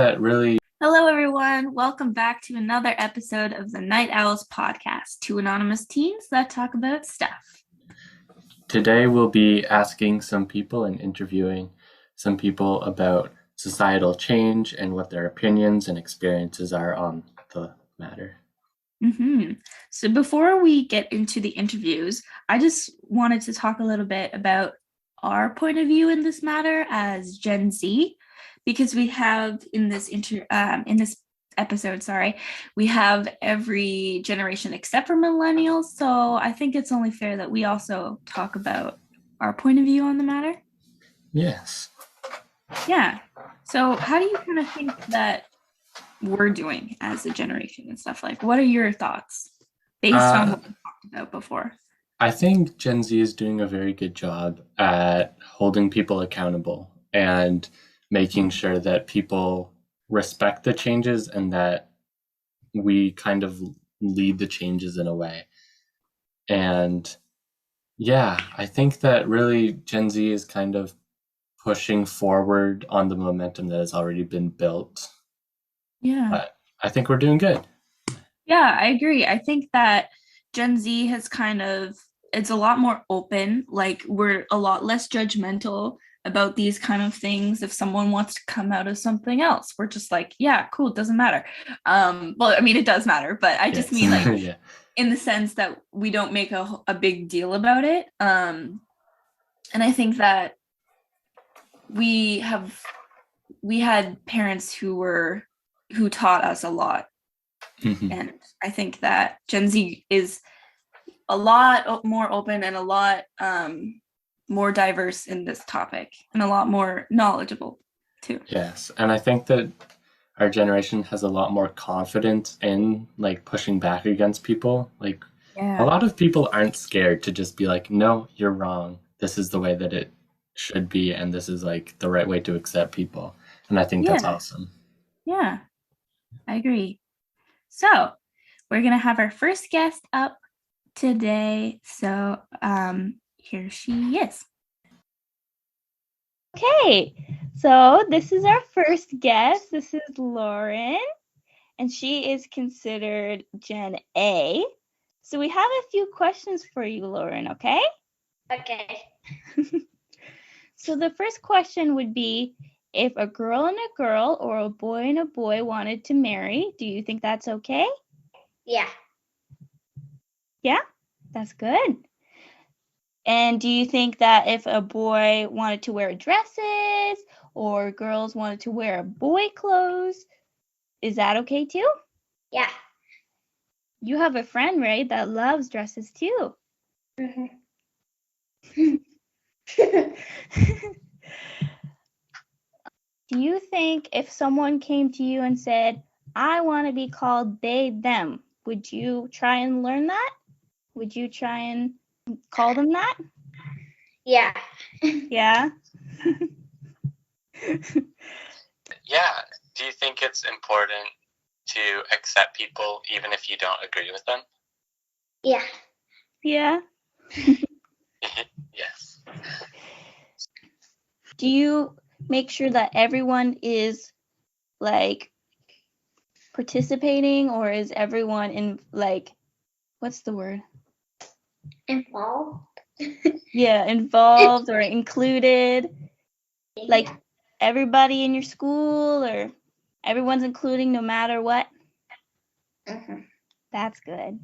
Hello, everyone. Welcome back to another episode of the Night Owls podcast, two anonymous teens that talk about stuff. Today we'll be asking some people and interviewing some people about societal change and what their opinions and experiences are on the matter. So before we get into the interviews, I just wanted to talk a little bit about our point of view in this matter as Gen Z, because we have in this episode, we have every generation except for millennials. So I think it's only fair that we also talk about our point of view on the matter. Yes. Yeah. So how do you kind of think that we're doing as a generation and stuff? Like, what are your thoughts based on what we talked about before? I think Gen Z is doing a very good job at holding people accountable and making sure that people respect the changes and that we kind of lead the changes in a way. And yeah, I think that really Gen Z is kind of pushing forward on the momentum that has already been built. Yeah. But I think we're doing good. Yeah, I agree. I think that Gen Z has it's a lot more open. Like, we're a lot less judgmental about these kind of things. If someone wants to come out as something else, we're just like, yeah, cool, it doesn't matter. Well, I mean, it does matter, but I just mean like yeah. in the sense that we don't make a big deal about it. And I think that we had parents who taught us a lot. Mm-hmm. And I think that Gen Z is a lot more open and a lot more diverse in this topic and a lot more knowledgeable too. Yes, and I think that our generation has a lot more confidence in like pushing back against people. Like a lot of people aren't scared to just be like, no, you're wrong. This is the way that it should be, and this is like the right way to accept people. And I think that's awesome. Yeah, I agree. So we're gonna have our first guest up today. So here she is. Okay, so this is our first guest. This is Lauren, and she is considered Gen A. So we have a few questions for you, Lauren, okay? Okay. So the first question would be, if a girl and a girl or a boy and a boy wanted to marry, do you think that's okay? Yeah. Yeah? That's good. And do you think that if a boy wanted to wear dresses or girls wanted to wear boy clothes, is that okay too? Yeah. You have a friend, right, that loves dresses too. Mm-hmm. Do you think if someone came to you and said, I want to be called they, them, would you try and learn that? Would you try and call them that? Yeah. Yeah? Yeah. Do you think it's important to accept people even if you don't agree with them? Yeah. Yeah? Yes. Do you make sure that everyone is like participating, or is everyone in like, what's the word? Involved? Yeah, involved or included. Like everybody in your school, or everyone's including no matter what? Mm-hmm. That's good.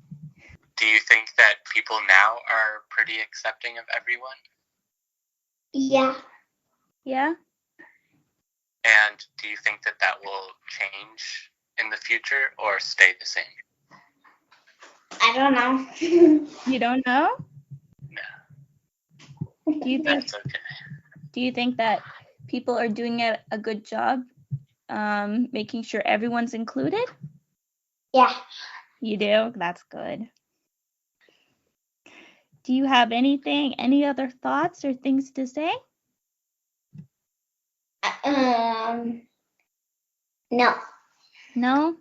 Do you think that people now are pretty accepting of everyone? Yeah. Yeah? And do you think that that will change in the future or stay the same? I don't know. You don't know? No. Do you think That's okay. Do you think that people are doing a good job making sure everyone's included? Yeah. You do? That's good. Do you have any other thoughts or things to say? No. No?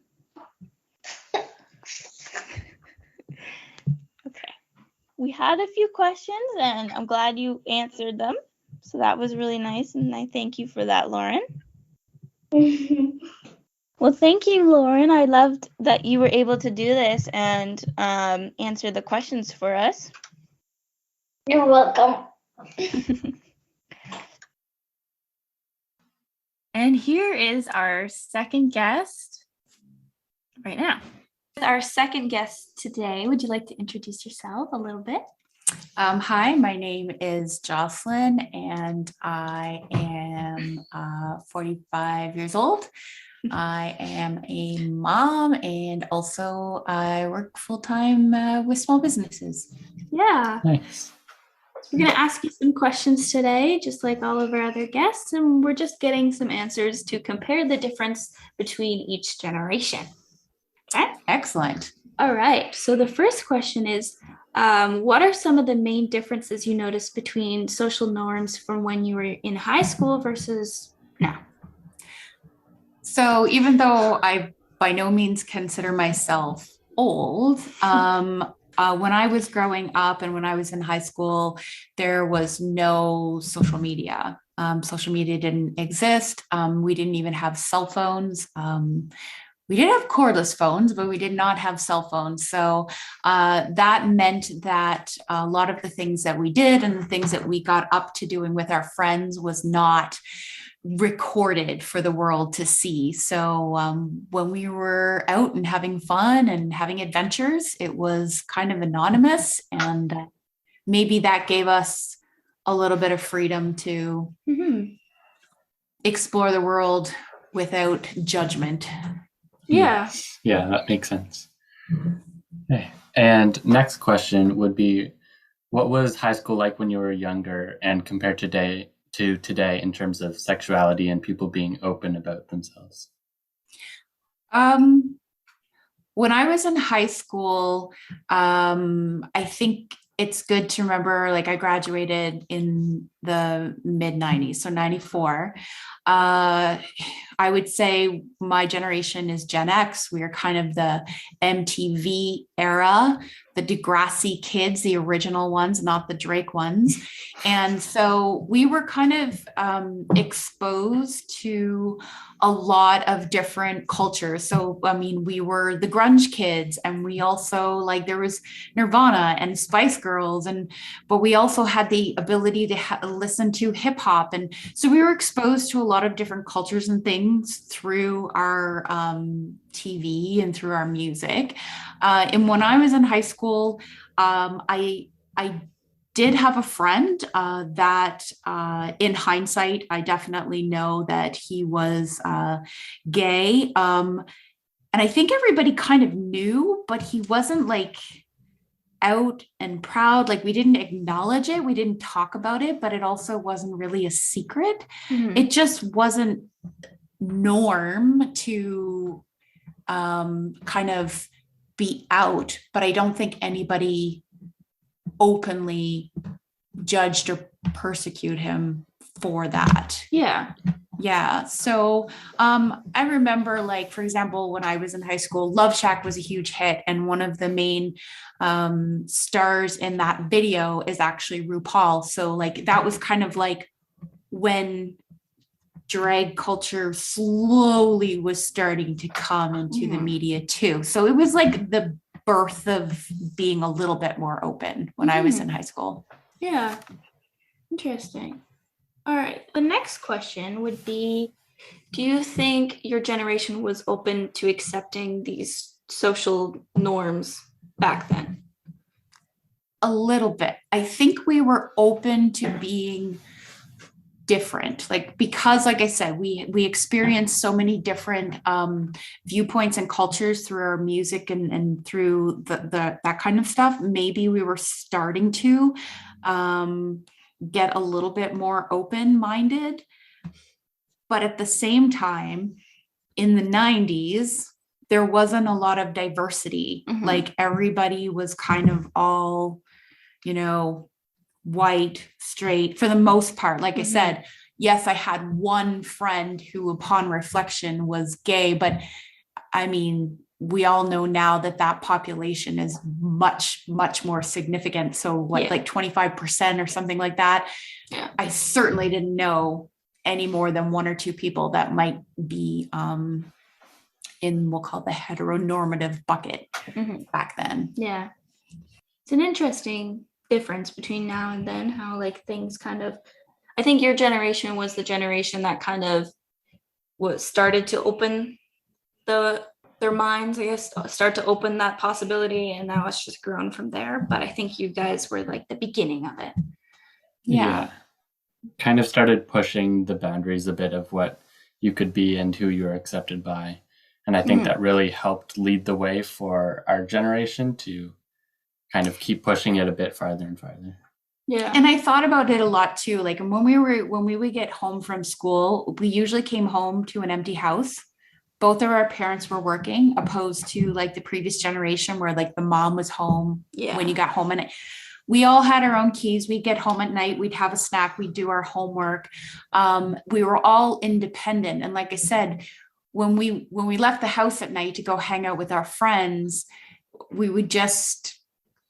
Okay. We had a few questions and I'm glad you answered them. So that was really nice, and I thank you for that, Lauren. Well, thank you, Lauren. I loved that you were able to do this and answer the questions for us. You're welcome. And here is our second guest right now. Our second guest today, would you like to introduce yourself a little bit? Hi, my name is Jocelyn, and I am 45 years old. I am a mom, and also I work full-time with small businesses. Yeah. Nice. We're going to ask you some questions today, just like all of our other guests, and we're just getting some answers to compare the difference between each generation. Okay? Excellent. All right. So the first question is, what are some of the main differences you noticed between social norms from when you were in high school versus now? So even though I by no means consider myself old, when I was growing up and when I was in high school, there was no social media. Social media didn't exist. We didn't even have cell phones. We did have cordless phones, but we did not have cell phones. So that meant that a lot of the things that we did and the things that we got up to doing with our friends was not recorded for the world to see. So when we were out and having fun and having adventures, it was kind of anonymous, and maybe that gave us a little bit of freedom to explore the world without judgment. Yeah. Yeah, that makes sense. Okay. And next question would be, what was high school like when you were younger and compared today in terms of sexuality and people being open about themselves? When I was in high school, I think it's good to remember, like, I graduated in the mid 90s, so 94. I would say my generation is Gen X. We are kind of the MTV era, the Degrassi kids, the original ones, not the Drake ones. And so we were kind of exposed to a lot of different cultures. So, I mean, we were the grunge kids, and we also, like, there was Nirvana and Spice Girls, but we also had the ability to listen to hip hop. And so we were exposed to a lot of different cultures and things through our TV and through our music. And when I was in high school, I did have a friend that in hindsight, I definitely know that he was gay. And I think everybody kind of knew, but he wasn't like out and proud. Like, we didn't acknowledge it. We didn't talk about it, but it also wasn't really a secret. It just wasn't norm to kind of be out, but I don't think anybody openly judged or persecuted him for that. Yeah. So I remember, like, for example, when I was in high school, Love Shack was a huge hit. And one of the main stars in that video is actually RuPaul. So, like, that was kind of like when drag culture slowly was starting to come into the media too. So it was like the birth of being a little bit more open when I was in high school. Yeah. Interesting. All right. The next question would be, do you think your generation was open to accepting these social norms back then? A little bit. I think we were open to being different, like, because, like I said, we experienced so many different viewpoints and cultures through our music and through the that kind of stuff. Maybe we were starting to get a little bit more open-minded, but at the same time, in the 90s, there wasn't a lot of diversity. Like, everybody was kind of all, white, straight, for the most part. Like I said, yes, I had one friend who, upon reflection, was gay, but I mean, we all know now that population is much, much more significant. So like 25% or something like that. Yeah. I certainly didn't know any more than one or two people that might be in, we'll call the heteronormative bucket Mhm. back then. Yeah. It's an interesting difference between now and then, how like things kind of, I think your generation was the generation that kind of started to open their minds, I guess, start to open that possibility, and now it's just grown from there. But I think you guys were like the beginning of it. Yeah. Kind of started pushing the boundaries a bit of what you could be and who you're accepted by. And I think that really helped lead the way for our generation to kind of keep pushing it a bit farther and farther. Yeah. And I thought about it a lot too. Like when we would get home from school, we usually came home to an empty house. Both of our parents were working, opposed to like the previous generation where like the mom was home when you got home, and we all had our own keys. We'd get home at night, we'd have a snack, we'd do our homework. We were all independent. And like I said, when we left the house at night to go hang out with our friends, we would just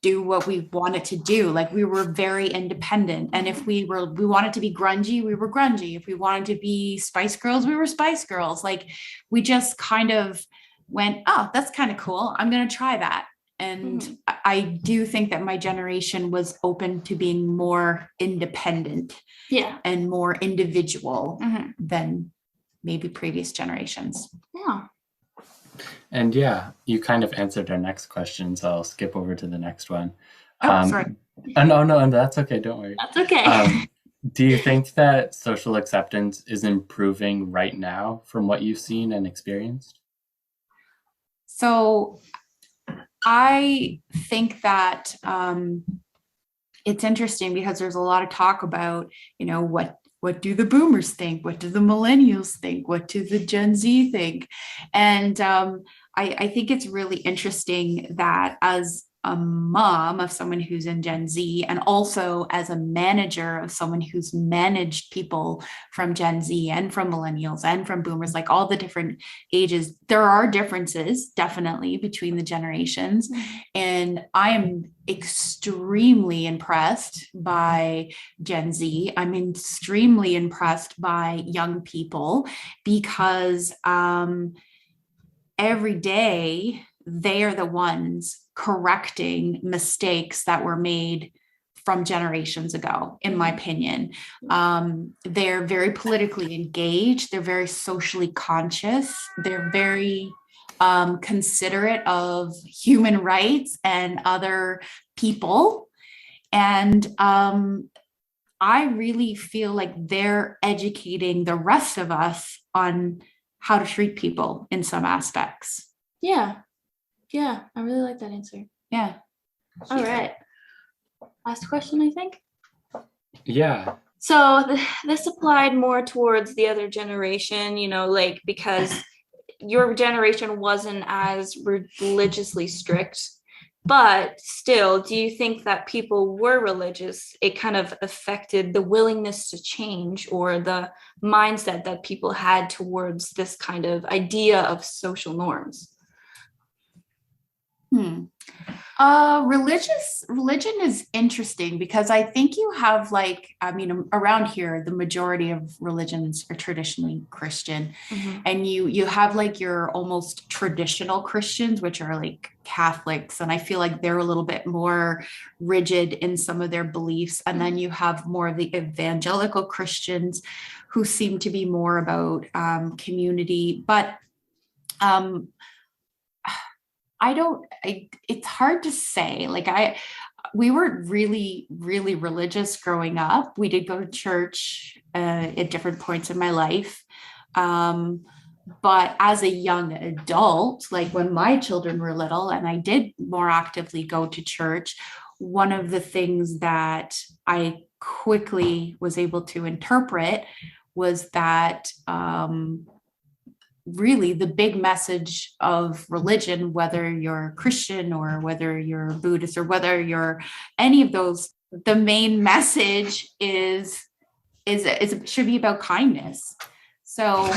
do what we wanted to do. Like we were very independent. And if we wanted to be grungy, we were grungy. If we wanted to be Spice Girls, we were Spice Girls. Like we just kind of went, oh, that's kind of cool. I'm going to try that. And I do think that my generation was open to being more independent and more individual than maybe previous generations. Yeah. And yeah, you kind of answered our next question, so I'll skip over to the next one. Sorry. No, and that's okay. Don't worry. That's okay. Do you think that social acceptance is improving right now from what you've seen and experienced? So I think that it's interesting because there's a lot of talk about, you know, what do the boomers think? What do the millennials think? What do the Gen Z think? And I think it's really interesting that as a mom of someone who's in Gen Z, and also as a manager of someone who's managed people from Gen Z and from millennials and from boomers, like all the different ages, there are differences definitely between the generations. And I am extremely impressed by Gen Z. I'm extremely impressed by young people because every day they are the ones correcting mistakes that were made from generations ago, in my opinion. They're very politically engaged. They're very socially conscious. They're very considerate of human rights and other people. And I really feel like they're educating the rest of us on how to treat people in some aspects. Yeah. Yeah, I really like that answer. Yeah. All right. Last question, I think. Yeah. So this applied more towards the other generation, you know, like because your generation wasn't as religiously strict, but still, do you think that people were religious? It kind of affected the willingness to change or the mindset that people had towards this kind of idea of social norms? Religion is interesting because I think you have around here, the majority of religions are traditionally Christian, and you have like your almost traditional Christians, which are like Catholics. And I feel like they're a little bit more rigid in some of their beliefs. And then you have more of the evangelical Christians who seem to be more about community, but it's hard to say. We weren't really, really religious growing up. We did go to church at different points in my life. But as a young adult, like when my children were little and I did more actively go to church, one of the things that I quickly was able to interpret was that really the big message of religion, whether you're Christian or whether you're Buddhist or whether you're any of those, the main message is it should be about kindness. So,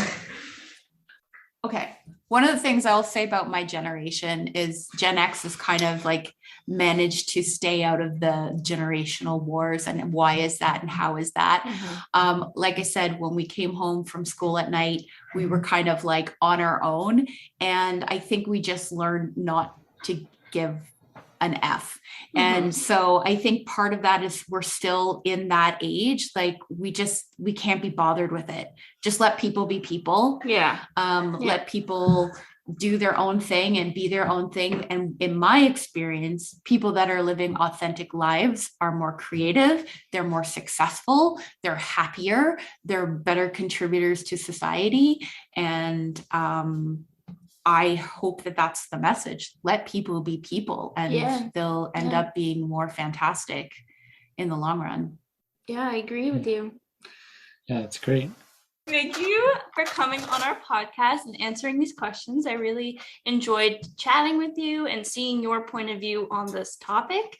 okay. One of the things I'll say about my generation is Gen X has kind of like managed to stay out of the generational wars. And why is that? And how is that? Like I said, when we came home from school at night, we were kind of like on our own. And I think we just learned not to give an F. And so I think part of that is we're still in that age. Like we can't be bothered with it. Just let people be people. Let people do their own thing and be their own thing. And in my experience, people that are living authentic lives are more creative, they're more successful, they're happier, they're better contributors to society. And I hope that that's the message. Let people be people, and they'll end up being more fantastic in the long run. Yeah, I agree with you. Yeah, it's great. Thank you for coming on our podcast and answering these questions. I really enjoyed chatting with you and seeing your point of view on this topic.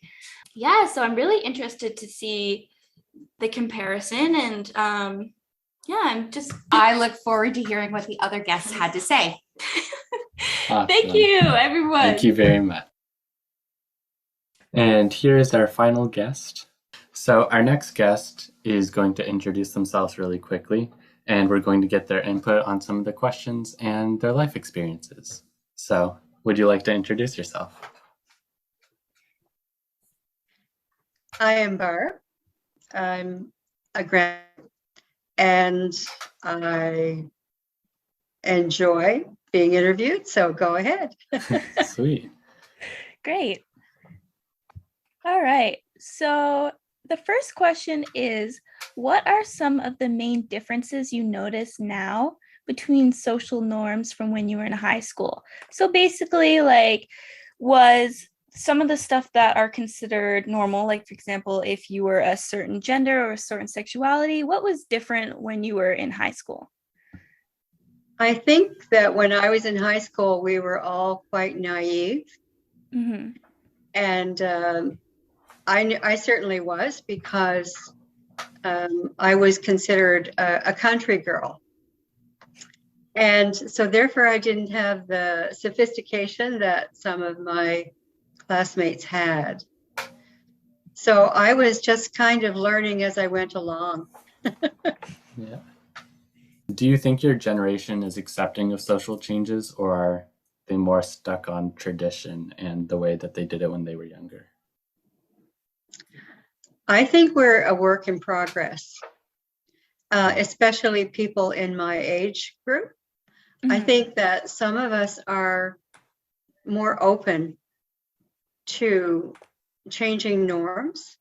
Yeah, so I'm really interested to see the comparison, and I look forward to hearing what the other guests had to say. Awesome. Thank you, everyone. Thank you very much. And here is our final guest. So our next guest is going to introduce themselves really quickly, and we're going to get their input on some of the questions and their life experiences. So would you like to introduce yourself? I am Barb. I'm a grad, and I enjoy being interviewed, so go ahead. Sweet. Great. All right. So the first question is, what are some of the main differences you notice now between social norms from when you were in high school? So basically, like, was some of the stuff that are considered normal, like, for example, if you were a certain gender or a certain sexuality, what was different when you were in high school? I think that when I was in high school, we were all quite naive. And I certainly was, because I was considered a country girl. And so therefore I didn't have the sophistication that some of my classmates had. So I was just kind of learning as I went along. Yeah. Do you think your generation is accepting of social changes, or are they more stuck on tradition and the way that they did it when they were younger? I think we're a work in progress, especially people in my age group. I think that some of us are more open to changing norms,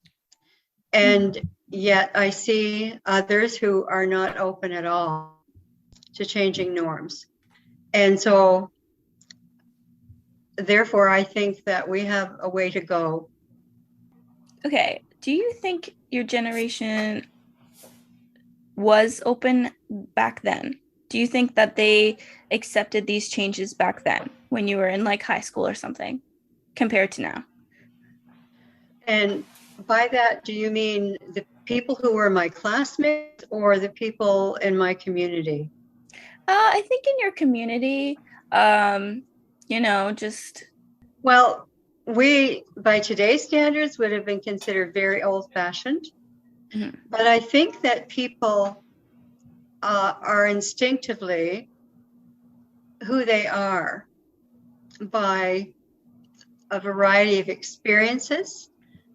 and yet I see others who are not open at all to changing norms. And so therefore I think that we have a way to go. Okay. Do you think your generation was open back then? Do you think that they accepted these changes back then when you were in like high school or something compared to now? And by that, do you mean the people who were my classmates or the people in my community? I think in your community, just... Well, we, by today's standards, would have been considered very old-fashioned. But I think that people are instinctively who they are by a variety of experiences.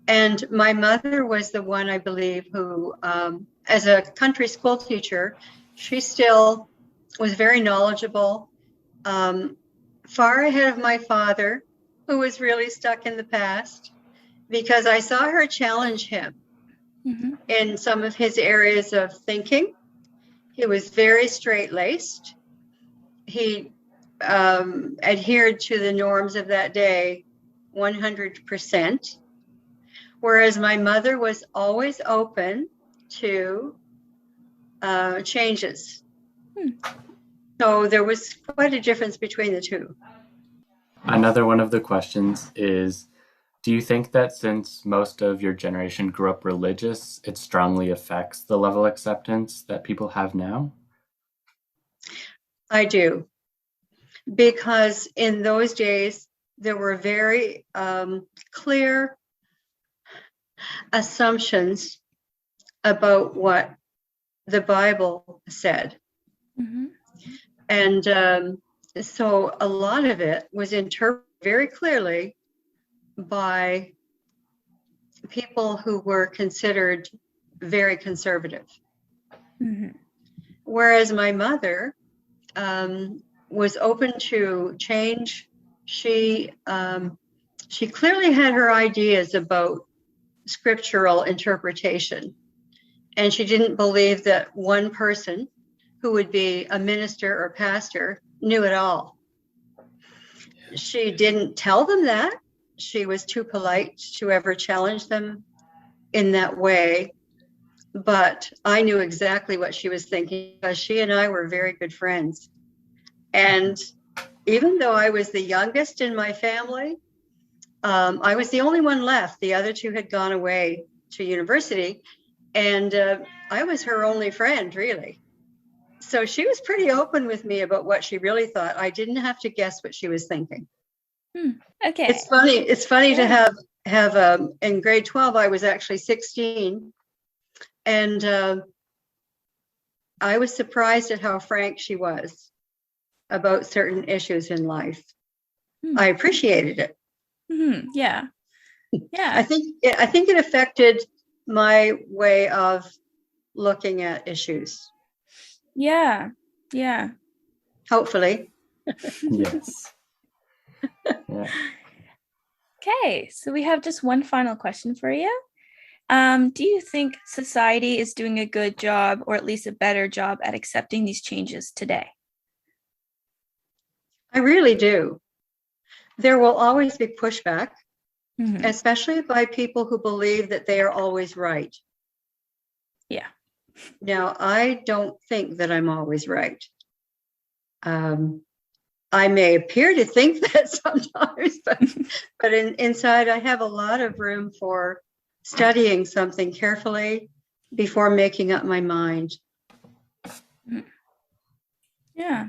And my mother was the one, I believe, who, as a country school teacher, she still was very knowledgeable, far ahead of my father, who was really stuck in the past, because I saw her challenge him in some of his areas of thinking. He was very straight-laced. He adhered to the norms of that day 100%, whereas my mother was always open to changes. So there was quite a difference between the two. Another one of the questions is, do you think that since most of your generation grew up religious, it strongly affects the level of acceptance that people have now? I do. because in those days there were very clear assumptions about what the Bible said. Mm-hmm. And so a lot of it was interpreted very clearly by people who were considered very conservative. Mm-hmm. Whereas my mother was open to change. She clearly had her ideas about scriptural interpretation, and she didn't believe that one person who would be a minister or pastor knew it all. She didn't tell them that. She was too polite to ever challenge them in that way. But I knew exactly what she was thinking, because she and I were very good friends. And even though I was the youngest in my family, I was the only one left. The other two had gone away to university, and I was her only friend, really. So she was pretty open with me about what she really thought. I didn't have to guess what she was thinking. Okay. It's funny. It's funny to have in grade 12, I was actually 16, and I was surprised at how frank she was about certain issues in life. I appreciated it. Mm-hmm. Yeah. Yeah. I think it affected my way of looking at issues. Yeah. Yeah. Hopefully. Yes. Yeah. Okay, so we have just one final question for you. Do you think society is doing a good job, or at least a better job, at accepting these changes today? I really do. There will always be pushback, Mm-hmm. especially by people who believe that they are always right. Yeah. Now, I don't think that I'm always right. I may appear to think that sometimes, but inside I have a lot of room for studying something carefully before making up my mind. Yeah.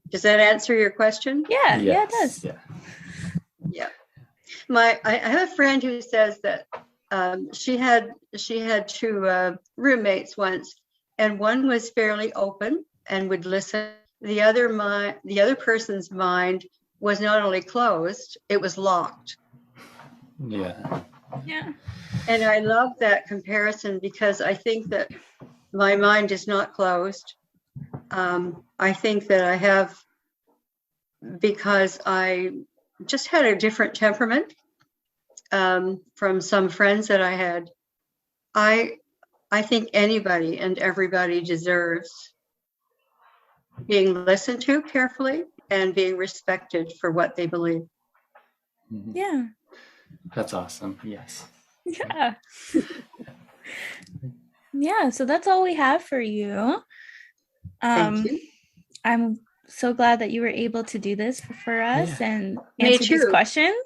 Does that answer your question? Yeah. Yes. Yeah, it does. Yeah. Yeah. I have a friend who says that she had two roommates once, and one was fairly open and would listen. The other person's mind was not only closed, it was locked. Yeah. Yeah. And I love that comparison, because I think that my mind is not closed. I think that I have, because I just had a different temperament from some friends that I had. I think anybody and everybody deserves being listened to carefully and being respected for what they believe. Mhm. Yeah. That's awesome. Yes. Yeah. Yeah, so that's all we have for you. Thank you. I'm so glad that you were able to do this for us and Me answer these too. questions.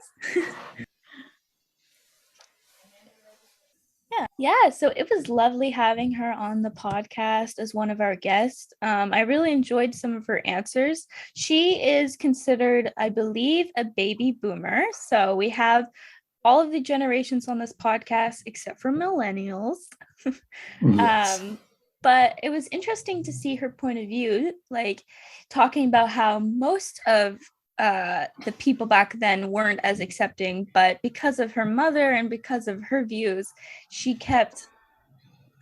Yeah, so it was lovely having her on the podcast as one of our guests. I really enjoyed some of her answers. She is considered, I believe, a baby boomer. So we have all of the generations on this podcast except for millennials. Yes. But it was interesting to see her point of view, like talking about how most of the people back then weren't as accepting, but because of her mother and because of her views, she kept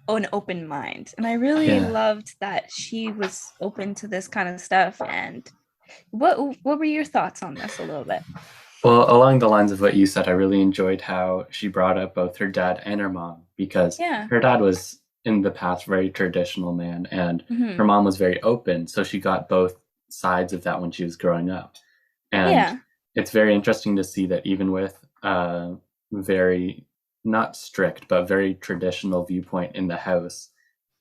an open mind. And I really loved that she was open to this kind of stuff. And what were your thoughts on this a little bit? Well, along the lines of what you said, I really enjoyed how she brought up both her dad and her mom, because her dad was in the past very traditional man, and her mom was very open. So she got both sides of that when she was growing up. And it's very interesting to see that even with very not strict, but very traditional viewpoint in the house,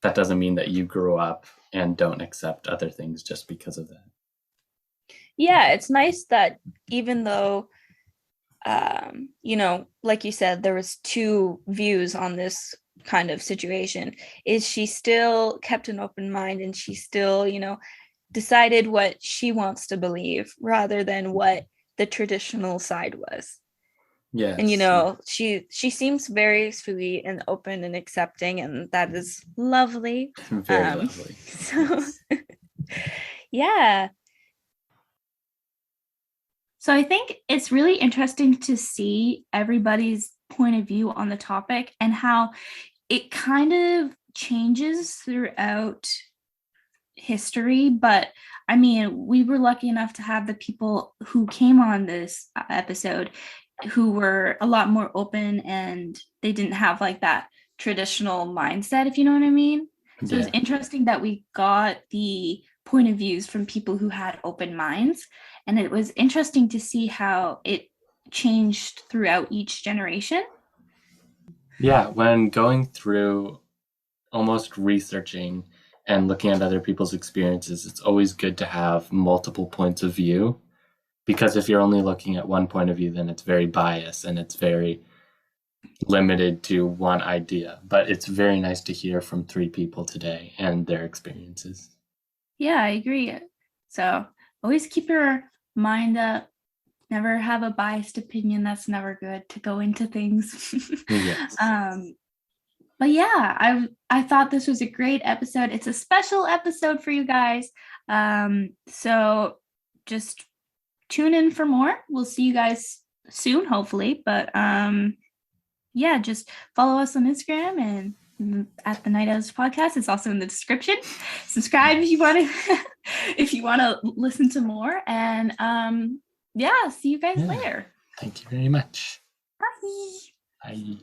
that doesn't mean that you grew up and don't accept other things just because of that. Yeah, it's nice that even though, like you said, there was two views on this kind of situation, is she still kept an open mind, and she still, decided what she wants to believe rather than what the traditional side was. Yes. And, you know, she seems very sweet and open and accepting, and that is lovely. Very lovely. So, yeah. So I think it's really interesting to see everybody's point of view on the topic and how it kind of changes throughout history. But I mean, we were lucky enough to have the people who came on this episode who were a lot more open, and they didn't have like that traditional mindset, if you know what I mean. So Yeah. it's interesting that we got the point of views from people who had open minds, and it was interesting to see how it changed throughout each generation. Yeah, when going through almost researching and looking at other people's experiences, it's always good to have multiple points of view, because if you're only looking at one point of view, then it's very biased and it's very limited to one idea. But it's very nice to hear from 3 people today and their experiences. Yeah, I agree. So always keep your mind up. Never have a biased opinion. That's never good to go into things. Yes. But yeah, I thought this was a great episode. It's a special episode for you guys. So just tune in for more. We'll see you guys soon, hopefully. But yeah, just follow us on Instagram and at the Night Owls Podcast. It's also in the description. Subscribe if you want to if you want to listen to more. And yeah, see you guys later. Thank you very much. Bye. Bye.